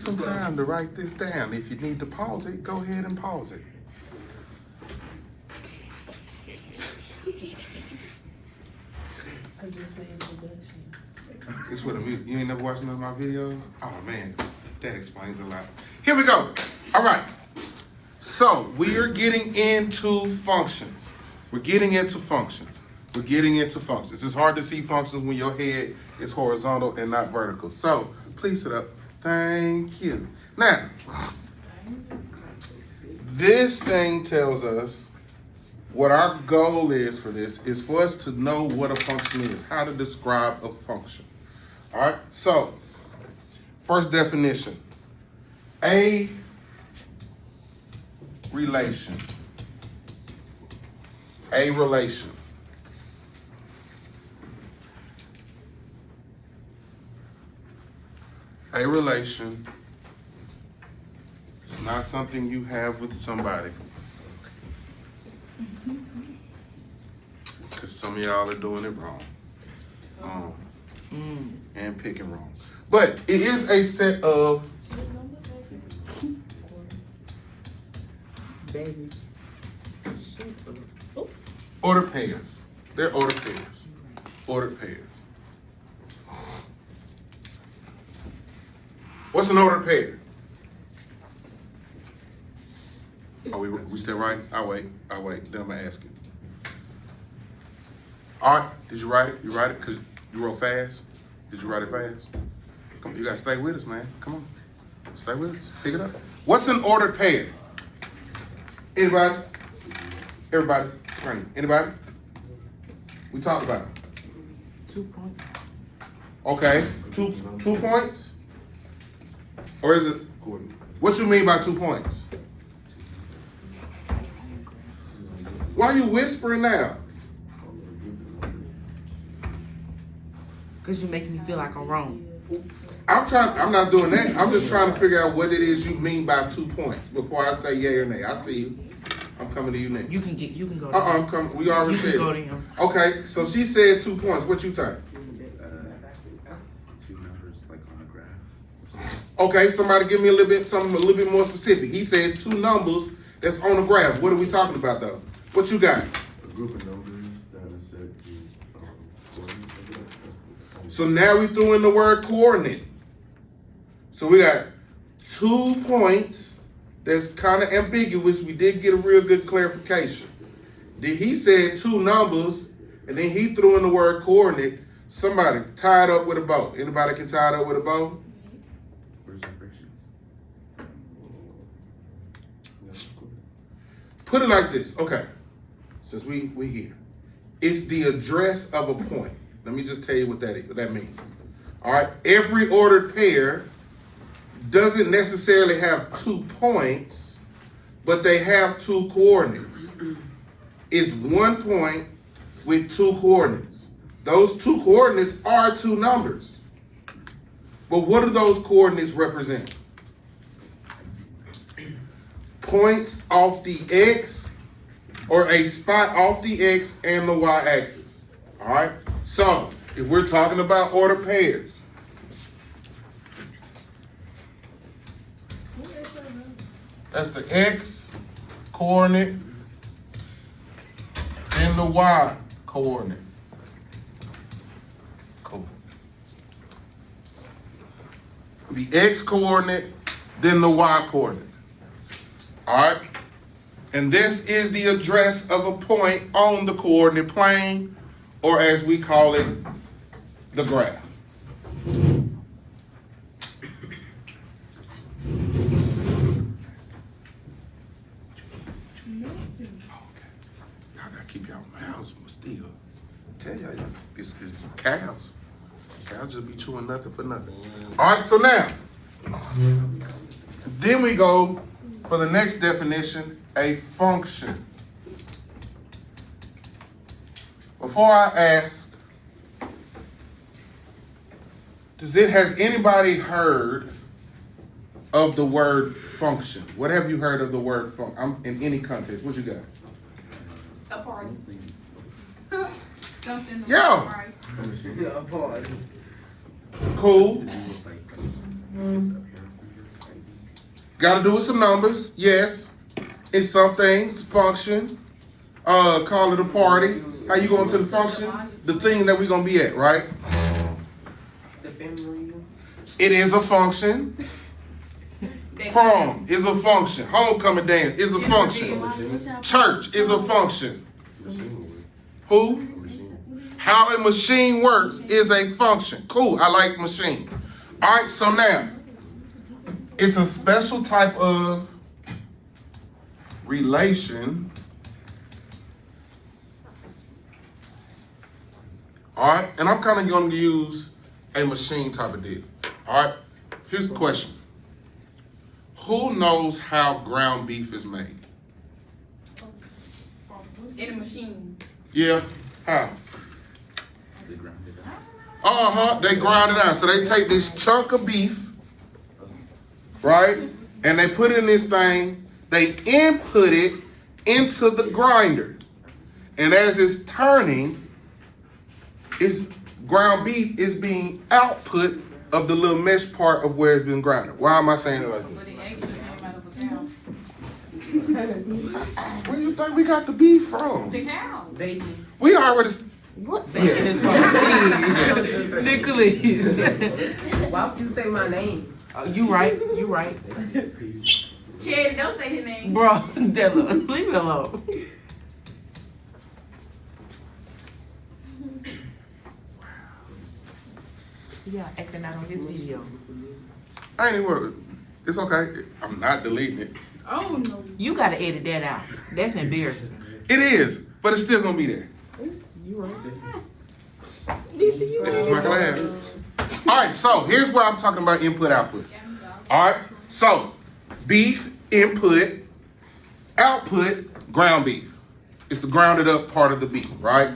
some time to write this down. If you need to pause it, go ahead and pause it. It's what you ain't never watched none of my videos? Oh man, that explains a lot. Here we go. All right. So we are getting into functions. We're getting into functions. We're getting into functions. It's hard to see functions when your head is horizontal and not vertical. So please sit up. Thank you. Now, this thing tells us what our goal is for this is for us to know what a function is, how to describe a function. All right, so first definition, a relation. A relation. A relation is not something you have with somebody. Because some of y'all are doing it wrong. And picking wrong. But it is a set of ordered pairs. They're ordered pairs. Ordered pairs. What's an ordered pair? Are we still right? I'll wait. Then I'm gonna ask you. All right, did you write it? You write it because you wrote fast? Did you write it fast? Come on, you gotta stay with us, man. Come on. Stay with us. Pick it up. What's an ordered pair? Anybody? Everybody? Screen. Anybody? We talked about it. 2 points. Okay. Two points? Or is it, what you mean by 2 points? Why are you whispering now? Because you make me feel like I'm wrong. I'm not doing that. I'm just trying to figure out what it is you mean by 2 points before I say yay or nay. I see you. I'm coming to you next. You can go. I'm coming. We already said. You can go to him. Okay, so she said 2 points. What you think? Two numbers like on a graph. Okay, somebody give me something a little bit more specific. He said 2 numbers that's on the graph. What are we talking about though? What you got? A group of numbers that are said to be coordinates. So now we threw in the word coordinate. So we got 2 points that's kind of ambiguous. We did get a real good clarification. He said 2 numbers, and then he threw in the word coordinate. Somebody tie it up with a bow. Anybody can tie it up with a bow? Where's your frictions? Put it like this. Okay. Since we here. It's the address of a point. Let me just tell you what that means. All right. Every ordered pair doesn't necessarily have 2 points, but they have 2 coordinates. It's 1 point with 2 coordinates. Those 2 coordinates are 2 numbers. But what do those coordinates represent? Points off the X or a spot off the X and the Y axis. All right? So, if we're talking about ordered pairs, that's the X coordinate and the Y coordinate. Cool. The X coordinate, then the Y coordinate. All right? And this is the address of a point on the coordinate plane, or as we call it, the graph. Keep y'all mouths still. Tell y'all, this is cows. Cows just be chewing nothing for nothing. All right, so now, then we go for the next definition, a function. Before I ask, has anybody heard of the word function? What have you heard of the word function? I'm in any context. What you got? A party. Something. Yo. Right. Cool. Got to do with some numbers, yes. In some things, function. Call it a party. How you going to the function? The thing that we gonna be at, right? It is a function. Prom is a function. Homecoming dance is a function. Church is a function. Who? How a machine works is a function. Cool, I like machine. All right, so now, it's a special type of relation. All right, and I'm kind of going to use a machine type of deal. All right, here's the question. Who knows how ground beef is made? In a machine. Yeah, how? They grind it out. So they take this chunk of beef, right? And they put it in this thing. They input it into the grinder. And as it's turning, ground beef is being output of the little mesh part of where it's been grounded. Why am I saying it like But this? it actually came out of a cow. Where do you think we got the beef from? The cow. Baby. We already... What? Nicholas. Why would you say my name? You right. You right. Chad, don't say his name. Bro, Della, leave me alone. Yeah, acting out on this video. I ain't even worried. It's okay. I'm not deleting it. Oh no. You gotta edit that out. That's embarrassing. It is, but it's still gonna be there. You right. Lisa, you This is my class. All right, so here's where I'm talking about input output. All right, so beef input, output ground beef. It's the grounded up part of the beef, right?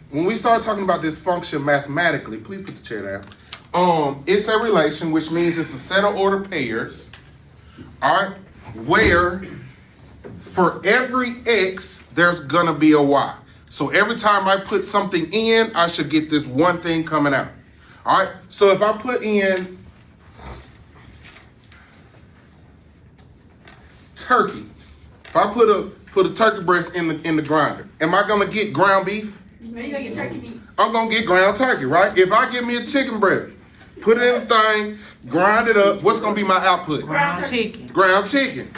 When we start talking about this function mathematically, please put the chair down. It's a relation, which means it's a set of ordered pairs, all right, where for every x, there's gonna be a y. So every time I put something in, I should get this one thing coming out. All right, so if I put in turkey, if I put a turkey breast in the grinder, am I gonna get ground beef? Now you gonna get turkey meat. I'm gonna get ground turkey, right? If I give me a chicken breast, put it in the thing, grind it up, what's gonna be my output? Ground chicken. Ground chicken.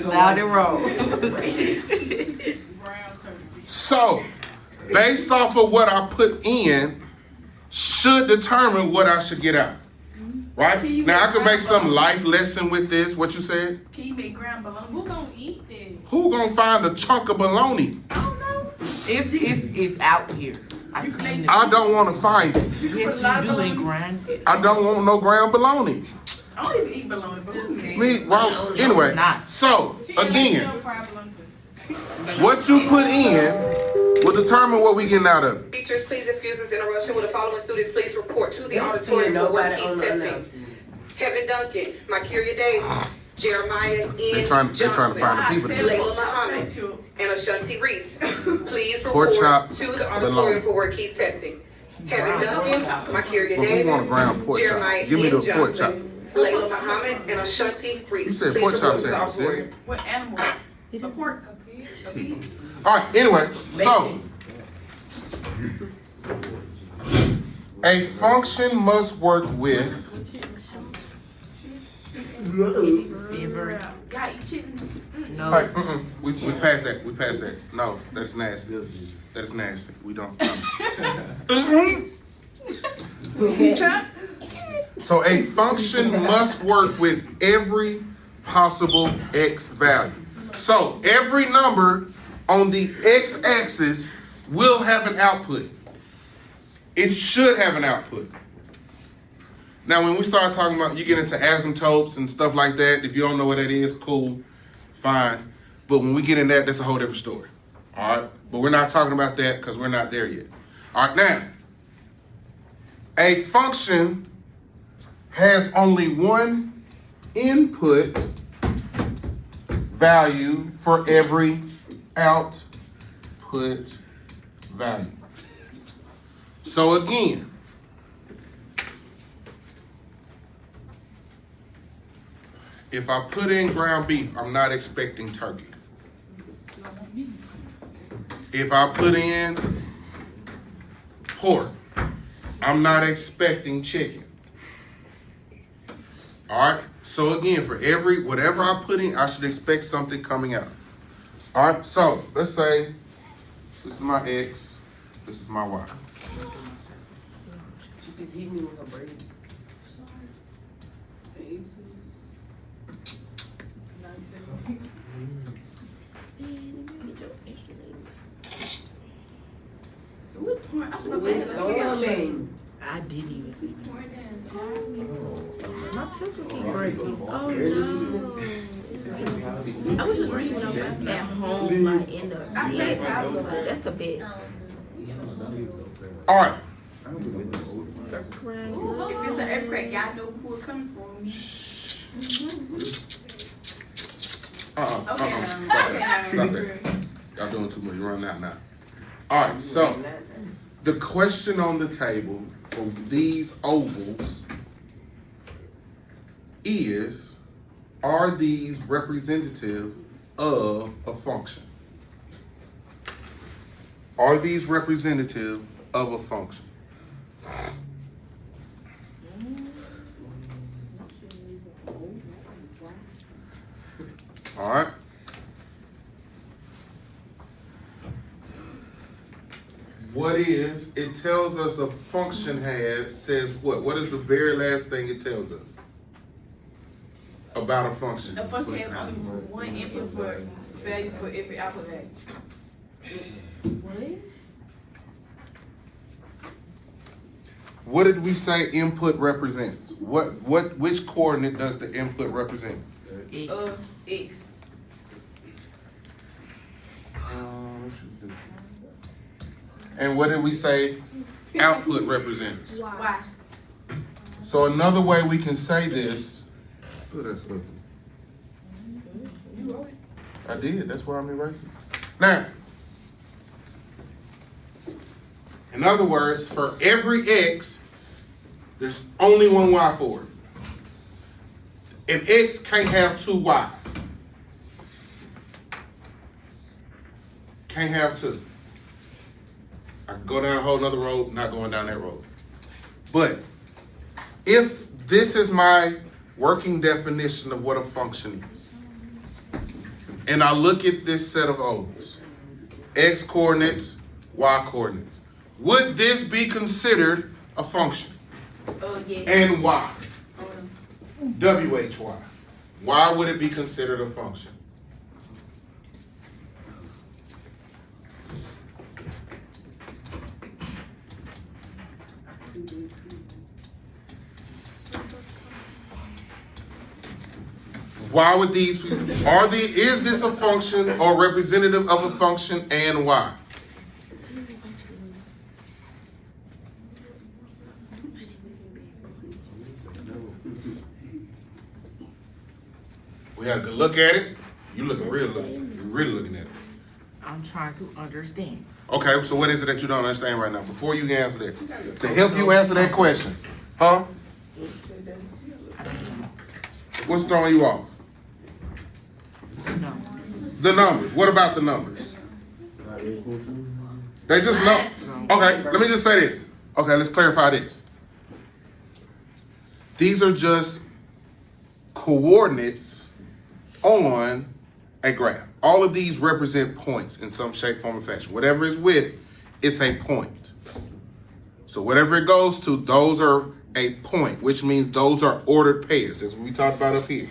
Loud and roll. Brown turkey. So, based off of what I put in, should determine what I should get out. Right? Now I could make some life lesson with this. What you said? Can you make ground bologna? Who gonna eat this? Who gonna find a chunk of bologna? I don't know. It's out here. I seen it. I don't want to find it. Yes, you do and grind it. I don't want no ground bologna. I don't even eat bologna, but who cares? Me, well, anyway. it's not. So She ain't again, make fried bologna. what you put in will determine what we getting out of it. Teachers, please excuse this interruption. Will the following students please report to the Yeah, auditorium for nobody worksheet on the testing? announcement. Kevin Duncan, Marcuria Davis, Jeremiah N. They trying to find the people. Layla Muhammad, and Ashanti Reese. Please Pork report chop, to the bologna. auditorium for worksheet testing. Kevin Duncan, Marcuria Well, who want a Davis, ground pork chop? Jeremiah Give me the N. pork chop. Johnson, Layla Muhammad, and Ashanti Reese. You said Please pork chop report to the sandwich, didn't auditorium. What animal? A pork. A pig. All right, anyway, so a function must work with Y'all eat chicken? No. like we passed that. We passed that. No, that's nasty. That's nasty. We don't. So a function must work with every possible x value. So every number on the x-axis will have an output. It should have an output. Now, when we start talking about, you get into asymptotes and stuff like that. If you don't know what that is, cool, fine. But when we get in that, that's a whole different story. All right? But we're not talking about that because we're not there yet. All right, now, a function has only one input value for every output value. So again, If I put in ground beef, I'm not expecting turkey. If I put in pork, I'm not expecting chicken. All right. So again, for whatever I put in, I should expect something coming out. All right. So let's say this is my X, this is my Y. She just hit me with her braid. I should have made a I didn't even see it. tail. My pencil keep breaking. Oh no. I was just reading on my at home, like in the bed. That's the best. All right. If it's an earthquake, y'all know who it coming from. Stop that. Y'all doing too much. You're running out now. All right. So the question on the table for these ovals is, are these representative of a function? Are these representative of a function? All right. What is, it tells us a function says what? What is the very last thing it tells us about a function? A function has only one input for value for every output value. What did we say input represents? Which coordinate does the input represent? X. And what did we say output represents? Y. So another way we can say this, oh, that's ugly. I did, that's why I'm erasing. Now, in other words, for every X, there's only one Y for it. An X can't have two Ys. Can't have two. I can go down a whole nother road, not going down that road. But if this is my working definition of what a function is, and I look at this set of ovals, X coordinates, Y coordinates, would this be considered a function? Yes. And why? WHY. Why would it be considered a function? Why would these be, is this a function or representative of a function, and why? We had a good look at it. You looking real looking. You're really looking at it. I'm trying to understand. Okay, so what is it that you don't understand right now? Before you answer that, to help you answer that question, huh? What's throwing you off? No. The numbers. What about the numbers? They just know. Okay, let me just say this. Okay, let's clarify this. These are just coordinates on a graph. All of these represent points in some shape, form, or fashion. Whatever is with, it's a point. So whatever it goes to, those are a point, which means those are ordered pairs. That's what we talked about up here.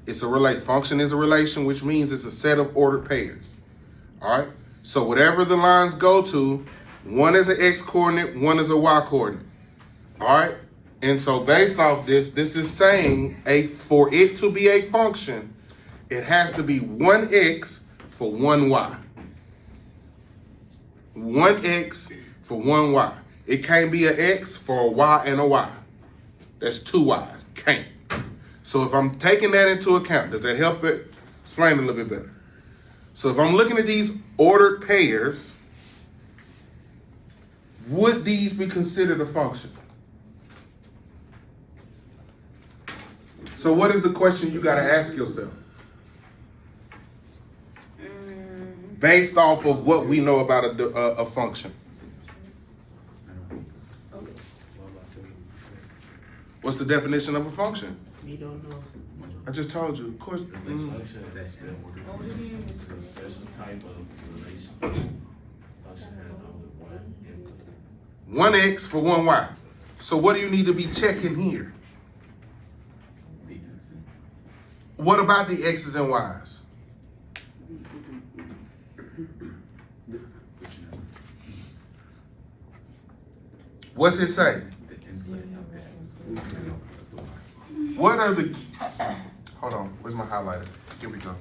It's a function is a relation, which means it's a set of ordered pairs. All right. So whatever the lines go to, one is an X coordinate, one is a Y coordinate. All right. And so based off this is saying for it to be a function, it has to be one X for one Y. One X for one Y. It can't be an X for a Y and a Y. That's two Ys. Can't. So if I'm taking that into account, does that help it explain it a little bit better? So if I'm looking at these ordered pairs, would these be considered a function? So what is the question you gotta ask yourself? Based off of what we know about a function. What's the definition of a function? You don't know. I just told you. Of course. Function is a special type of relation. Function has only one input. One X for one Y. So what do you need to be checking here? The X's. What about the X's and Y's? What's it say? The input of X. What are the hold on, where's my highlighter? Here we go.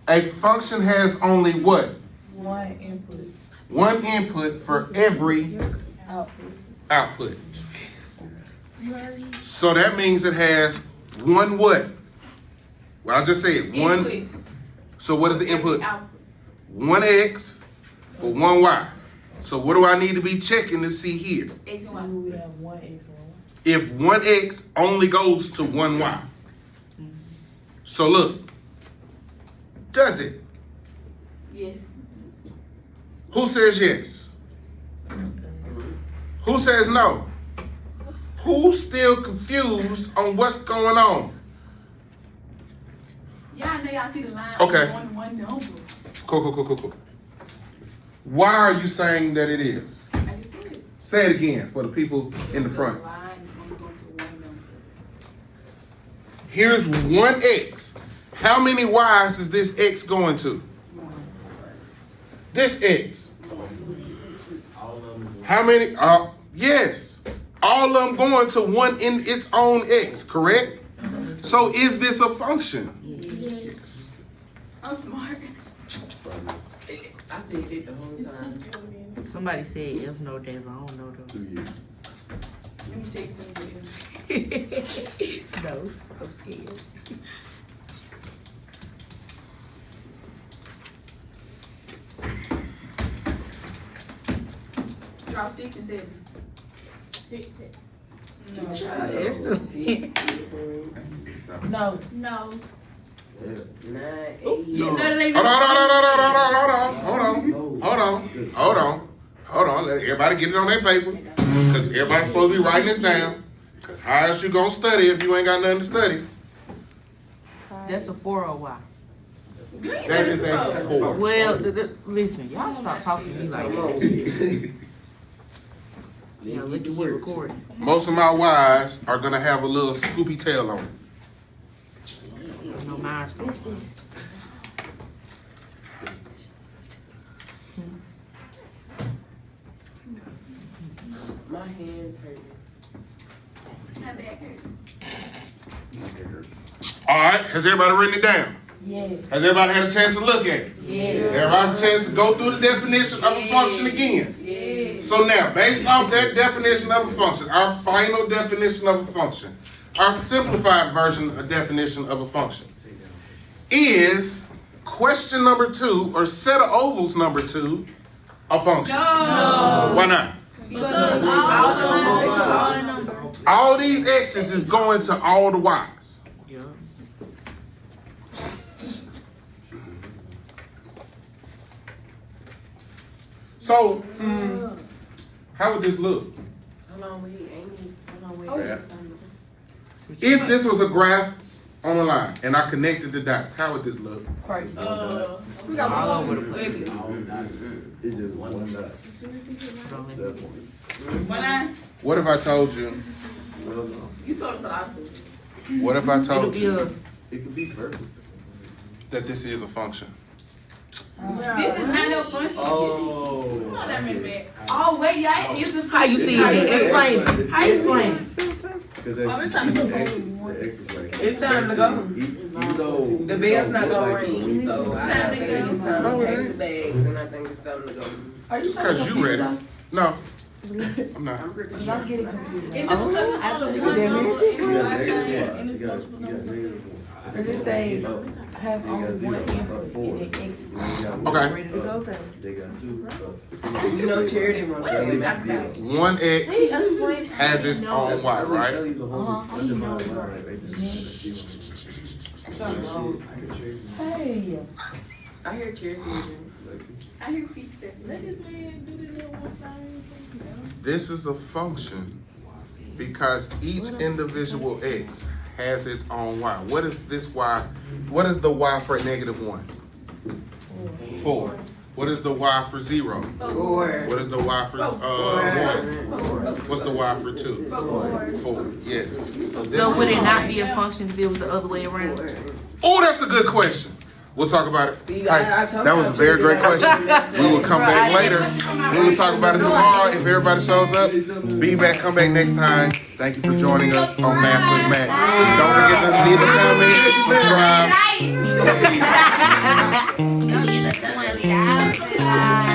A function has only what? One input. One input for every output. So that means it has one what? What I just said, one. Input. So what is the input? Output. One X for one Y. So what do I need to be checking to see here? X, Y. We have one X and one. If one X only goes to one Y. So look, does it? Yes. Who says yes? Who says no? Who's still confused on what's going on? Y'all know y'all see the line. Okay. One number. Cool. Why are you saying that it is? I just said it. Say it again for the people in the front. The line is only going to one number. Here's one X. How many Y's is this X going to? This X. All of them. How many? Yes. All of them going to one in its own X, correct? So is this a function? Yes. I'm smart. I said it the whole time. Somebody said if no days, I don't know though. 2 years. Let me check something. No, I'm scared. Draw 6 and 7. 6. No. No. 9, 8. Hold on. Let everybody get it on their paper. Because everybody's supposed to be writing this down. Because how else you gonna study if you ain't got nothing to study? That's a 4 or Y. That is a 4. Well, listen, y'all stop talking to me like that. Yeah, look at what recording. Most of my Y's are gonna have a little scoopy tail on it. No, mine's My hands hurt. My back hurt. Alright, has everybody written it down? Yes. Has everybody had a chance to look at it? Yes. Everybody had a chance to go through the definition of a function again? Yes. So now, based off that definition of a function, our final definition of a function, our simplified version of definition of a function, is question number 2, or set of ovals number 2, a function? No. Why not? Because all the numbers. All these X's is going to all the Y's. Yeah. So, how would this look? Hold on, wait. Hold on, wait. If this was a graph on a line and I connected the dots, how would this look? Crazy. We got All one over the more. place. It's just one dot. That's one. One line. What if I told you? Well, no. You told us a lot of stuff. What if I It'll told be you a It could be perfect. that this is a function? This is not no function. Oh. That meant bad. Oh, wait, y'all. It's a how you see it. Explain it. How you Explain it. Because Oh, it's time to go the X is like. It's time to go. Even though The bell's not gonna like ring, so I think it's time No, to it take ain't. the bags, and I think it's time to go. Just because you ready. No. I'm not. I'm pretty Cause sure. I'm getting confused. Is it because it's I on the took one it. number You and got one negative side one. and You it's got multiple negative numbers? one. Does it say has They only got zero. one input Four. and then X is Okay. ready to go? Okay. They got two. You know, charity runs. What is we talking about? 1x has its own y, right? Hey. I hear charity. I hear feet stepping. Let this man do this little one thing. This is a function because each individual x has its own y. What is this y? What is the y for -1? 4. What is the y for 0? 4. What is the y for 1? What's the y for 2? 4. Yes. So this So is would it not be a function if it was the other way around? Oh, that's a good question. We'll talk about it. See, Hey, I told that you was a I very should great do question. that. We will come back later. We will talk about it tomorrow if everybody shows up. Be back, come back next time. Thank you for joining us on Math with Matt. Don't forget to leave a comment, subscribe. No, you look so